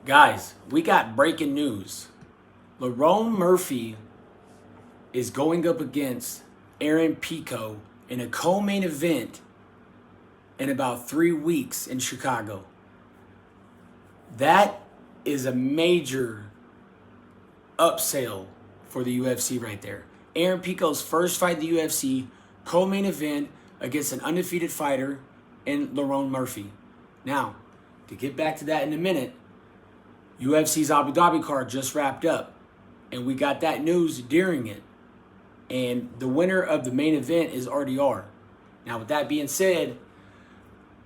Guys, we got breaking news. Lerone Murphy is going up against Aaron Pico in a co-main event in about 3 weeks in Chicago. That is a major upsell for the UFC right there. Aaron Pico's first fight in the UFC, co-main event against an undefeated fighter in Lerone Murphy. Now, to get back to that in a minute, UFC's Abu Dhabi card just wrapped up, and we got that news during it. And the winner of the main event is RDR. Now, with that being said,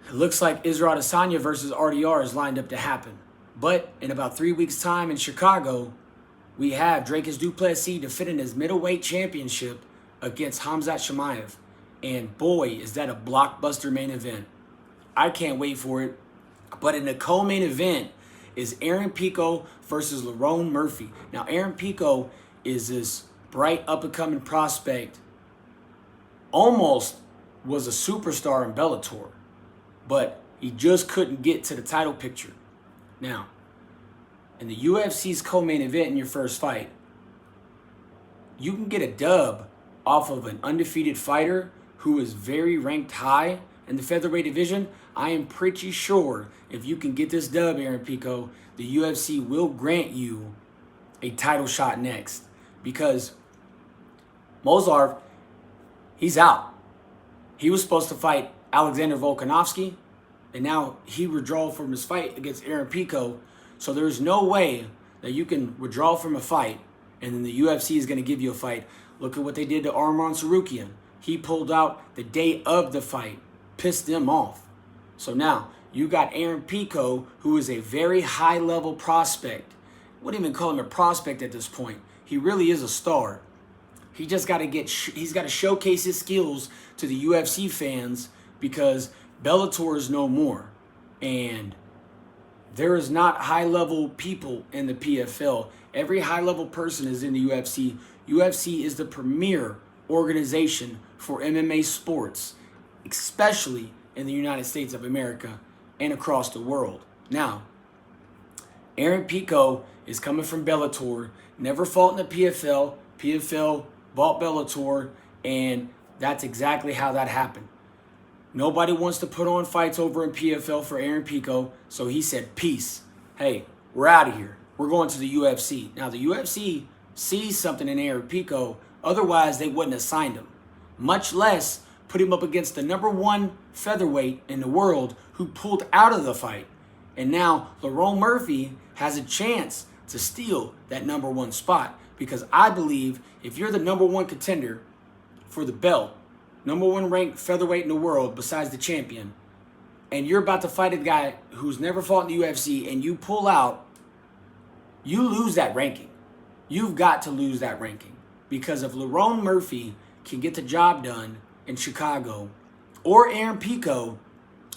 it looks like Israel Adesanya versus RDR is lined up to happen. But in about 3 weeks' time in Chicago, we have Dricus du Plessis defending his middleweight championship against Khamzat Chimaev. And boy, is that a blockbuster main event. I can't wait for it. But in the co-main event is Aaron Pico versus Lerone Murphy. Now, Aaron Pico is this bright up-and-coming prospect. Almost was a superstar in Bellator, but he just couldn't get to the title picture. Now, in the UFC's co-main event in your first fight, you can get a dub off of an undefeated fighter who is very ranked high in the featherweight division. I am pretty sure if you can get this dub, Aaron Pico, the UFC will grant you a title shot next. Because Mozarv, he's out. He was supposed to fight Alexander Volkanovski, and now he withdrew from his fight against Aaron Pico. So there's no way that you can withdraw from a fight and then the UFC is going to give you a fight. Look at what they did to Arman Tsarukyan. He pulled out the day of the fight, pissed them off. So now you got Aaron Pico, who is a very high-level prospect. Wouldn't even call him a prospect at this point. He really is a star. He just got to he's got to showcase his skills to the UFC fans because Bellator is no more. And there is not high-level people in the PFL. Every high-level person is in the UFC. UFC is the premier organization for MMA sports, especially in the United States of America and across the world. Now, Aaron Pico is coming from Bellator, never fought in the PFL. PFL bought Bellator, and that's exactly how that happened. Nobody wants to put on fights over in PFL for Aaron Pico, so he said, peace. Hey, we're out of here. We're going to the UFC. Now, the UFC sees something in Aaron Pico, otherwise they wouldn't have signed him, much less put him up against the #1 featherweight in the world who pulled out of the fight. And now Lerone Murphy has a chance to steal that #1 spot, because I believe if you're the #1 contender for the belt, #1 ranked featherweight in the world besides the champion, and you're about to fight a guy who's never fought in the UFC and you pull out, you lose that ranking. You've got to lose that ranking, because if Lerone Murphy can get the job done in Chicago, or Aaron Pico,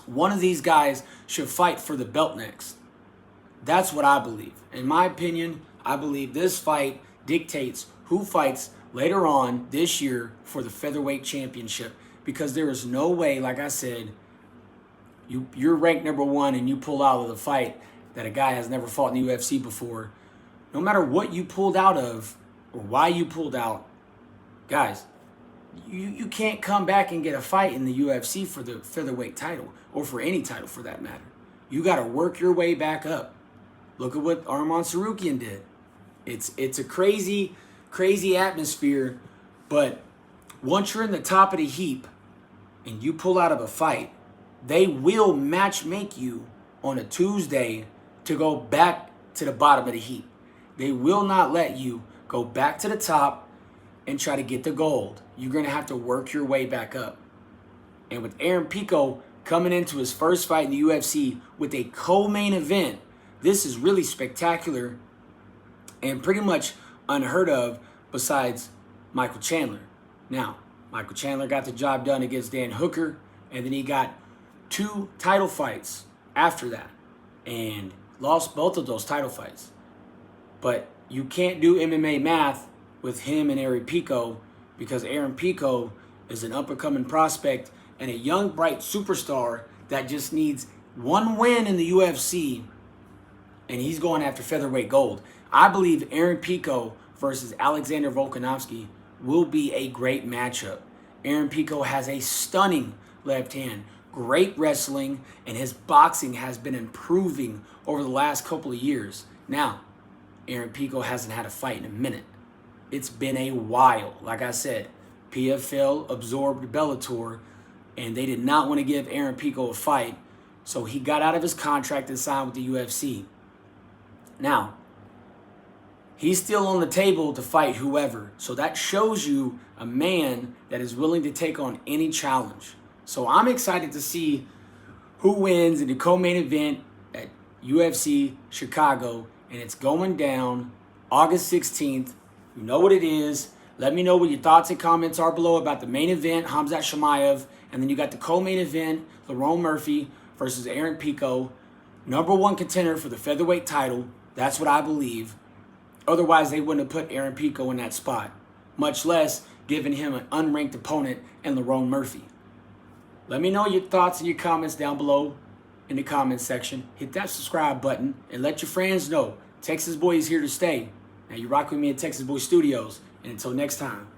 one of these guys should fight for the belt next. That's what I believe. In my opinion, I believe this fight dictates who fights later on this year for the featherweight championship, because there is no way, like I said, you're ranked #1 and you pull out of the fight that a guy has never fought in the UFC before. No matter what you pulled out of or why you pulled out, guys, you can't come back and get a fight in the UFC for the featherweight title, or for any title for that matter. You got to work your way back up. Look at what Arman Tsarukyan did. It's a crazy, crazy atmosphere, but once you're in the top of the heap and you pull out of a fight, they will match make you on a Tuesday to go back to the bottom of the heap. They will not let you go back to the top and try to get the gold. You're going to have to work your way back up. And with Aaron Pico coming into his first fight in the UFC with a co-main event, this is really spectacular and pretty much unheard of besides Michael Chandler. Now, Michael Chandler got the job done against Dan Hooker, and then he got 2 title fights after that and lost both of those title fights. But you can't do MMA math with him and Aaron Pico, because Aaron Pico is an up-and-coming prospect and a young, bright superstar that just needs one win in the UFC and he's going after featherweight gold. I believe Aaron Pico versus Alexander Volkanovski will be a great matchup. Aaron Pico has a stunning left hand, great wrestling, and his boxing has been improving over the last couple of years. Now, Aaron Pico hasn't had a fight in a minute. It's been a while. Like I said, PFL absorbed Bellator, and they did not want to give Aaron Pico a fight, so he got out of his contract and signed with the UFC. Now, he's still on the table to fight whoever, so that shows you a man that is willing to take on any challenge. So I'm excited to see who wins in the co-main event at UFC Chicago, and it's going down August 16th. You know what it is. Let me know what your thoughts and comments are below about the main event, Khamzat Chimaev, and then you got the co-main event, Lerone Murphy versus Aaron Pico, #1 contender for the featherweight title. That's what I believe. Otherwise, they wouldn't have put Aaron Pico in that spot, much less giving him an unranked opponent in Lerone Murphy. Let me know your thoughts and your comments down below in the comments section. Hit that subscribe button and let your friends know Texas Boy is here to stay. Now, you rock with me at Texas Boy Studios. And until next time.